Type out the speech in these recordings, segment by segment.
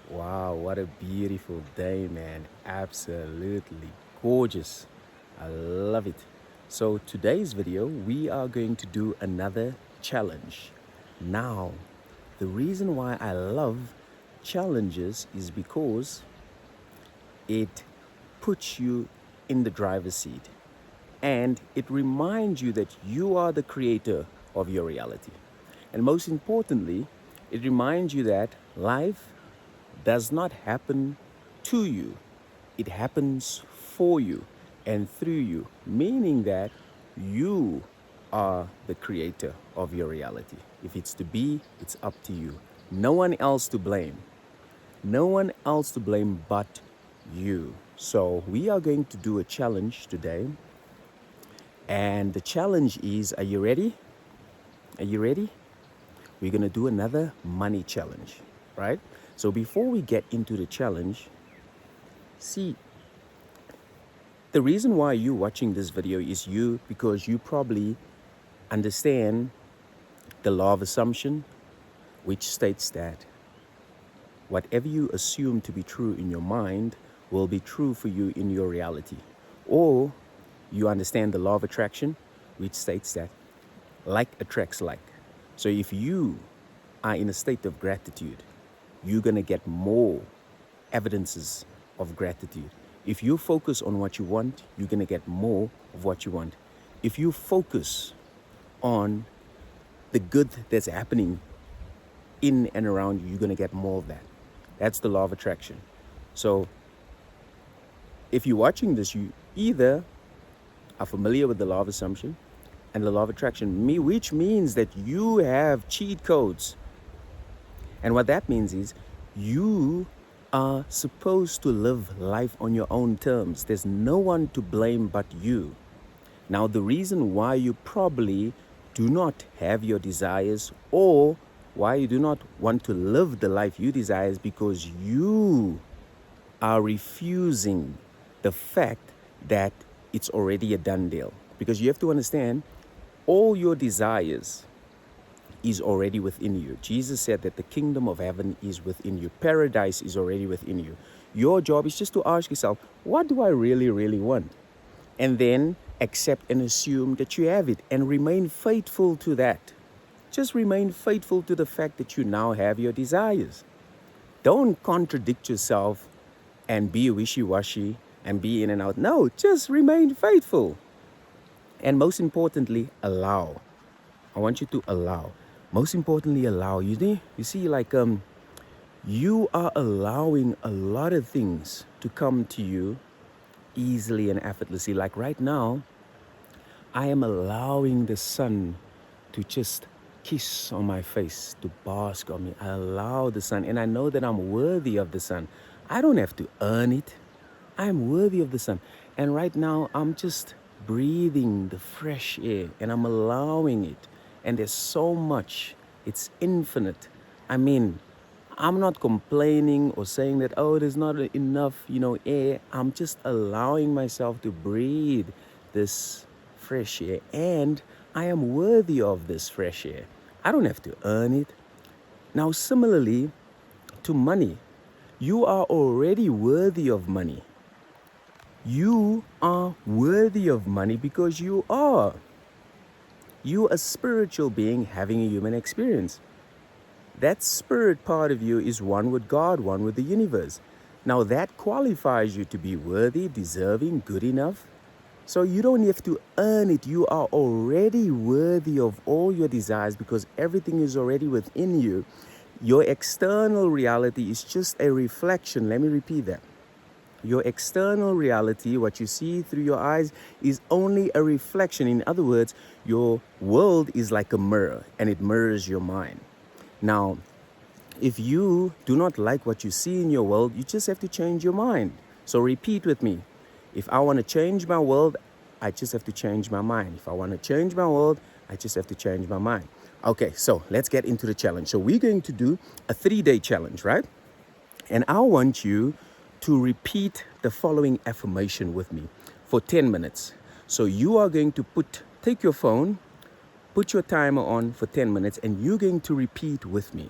Wow, what a beautiful day, man. Absolutely gorgeous. I love it. So, today's video, we are going to do another challenge. Now, the reason why I love challenges is because it puts you in the driver's seat and it reminds you that you are the creator of your reality. And most importantly, it reminds you that life does not happen to you, it happens for you and through you, meaning that you are the creator of your reality. If it's to be, it's up to you. No one else to blame. No one else to blame but you. So, we are going to do a challenge today. And the challenge is, are you ready? Are you ready? We're going to do another money challenge, right? So before we get into the challenge, see, the reason why you're watching this video is because you probably understand the law of assumption, which states that whatever you assume to be true in your mind will be true for you in your reality. Or you understand the law of attraction, which states that like attracts like. So if you are in a state of gratitude, you're going to get more evidences of gratitude. If you focus on what you want, you're going to get more of what you want. If you focus on the good that's happening in and around you, you're going to get more of that. That's the law of attraction. So if you're watching this, you either are familiar with the law of assumption and the law of attraction, which means that you have cheat codes. And what that means is you are supposed to live life on your own terms. There's no one to blame but you. Now, the reason why you probably do not have your desires or why you do not want to live the life you desire is because you are refusing the fact that it's already a done deal. Because you have to understand, all your desires is already within you. Jesus said that the kingdom of heaven is within you. Paradise is already within you. Your job is just to ask yourself, what do I really, really want? And then accept and assume that you have it and remain faithful to that. Just remain faithful to the fact that you now have your desires. Don't contradict yourself and be wishy-washy and be in and out. No, just remain faithful. And most importantly, allow. I want you to allow. Most importantly, allow. You see, like you are allowing a lot of things to come to you easily and effortlessly. Like right now, I am allowing the sun to just kiss on my face, to bask on me. I allow the sun, and I know that I'm worthy of the sun. I don't have to earn it. I'm worthy of the sun. And right now, I'm just breathing the fresh air, and I'm allowing it. And there's so much. It's infinite. I mean, I'm not complaining or saying that, oh, there's not enough, air. I'm just allowing myself to breathe this fresh air. And I am worthy of this fresh air. I don't have to earn it. Now, similarly to money, you are already worthy of money. You are worthy of money because you are. You, a spiritual being having a human experience. That spirit part of you is one with God, one with the universe. Now that qualifies you to be worthy, deserving, good enough. So you don't have to earn it. You are already worthy of all your desires because everything is already within you. Your external reality is just a reflection. Let me repeat that. Your external reality, what you see through your eyes, is only a reflection. In other words, your world is like a mirror and it mirrors your mind. Now, if you do not like what you see in your world, you just have to change your mind. So repeat with me. If I want to change my world, I just have to change my mind. If I want to change my world, I just have to change my mind. Okay, so let's get into the challenge. So we're going to do a 3-day challenge, right? And I want you to repeat the following affirmation with me for 10 minutes. So you are going to take your phone, put your timer on for 10 minutes, and you're going to repeat with me.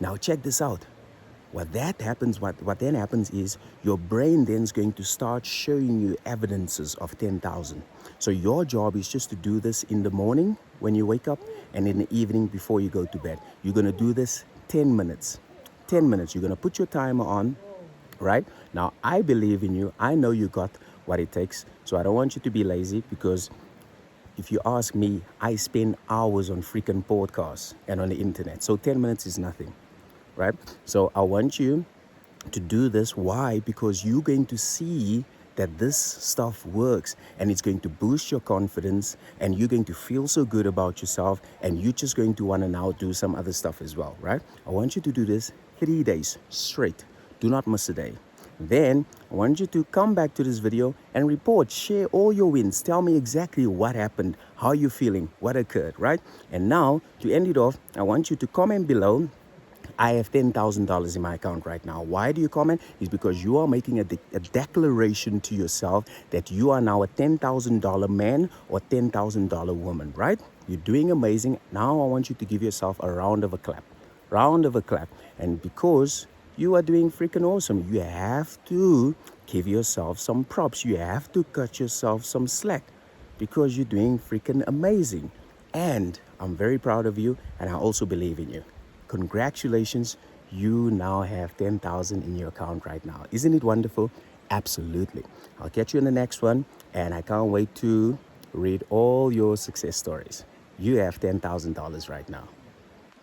Now check this out. What then happens is your brain then is going to start showing you evidences of 10,000. So your job is just to do this in the morning when you wake up and in the evening before you go to bed. You're going to do this 10 minutes. 10 minutes. You're going to put your timer on, right? Now, I believe in you. I know you got what it takes. So I don't want you to be lazy, because if you ask me, I spend hours on freaking podcasts and on the internet. So 10 minutes is nothing. Right? So I want you to do this. Why? Because you're going to see that this stuff works, and it's going to boost your confidence, and you're going to feel so good about yourself, and you're just going to want to now do some other stuff as well, right? I want you to do this 3 days straight. Do not miss a day. Then I want you to come back to this video and report, share all your wins. Tell me exactly what happened, how you're feeling, what occurred, right? And now to end it off, I want you to comment below, I have $10,000 in my account right now. Why do you comment? It's because you are making a declaration to yourself that you are now a $10,000 man or $10,000 woman, right? You're doing amazing. Now I want you to give yourself a round of a clap. Round of a clap. And because you are doing freaking awesome, you have to give yourself some props. You have to cut yourself some slack, because you're doing freaking amazing. And I'm very proud of you, and I also believe in you. Congratulations, you now have 10,000 in your account right now. Isn't it wonderful? Absolutely. I'll catch you in the next one, and I can't wait to read all your success stories. You have $10,000 right now.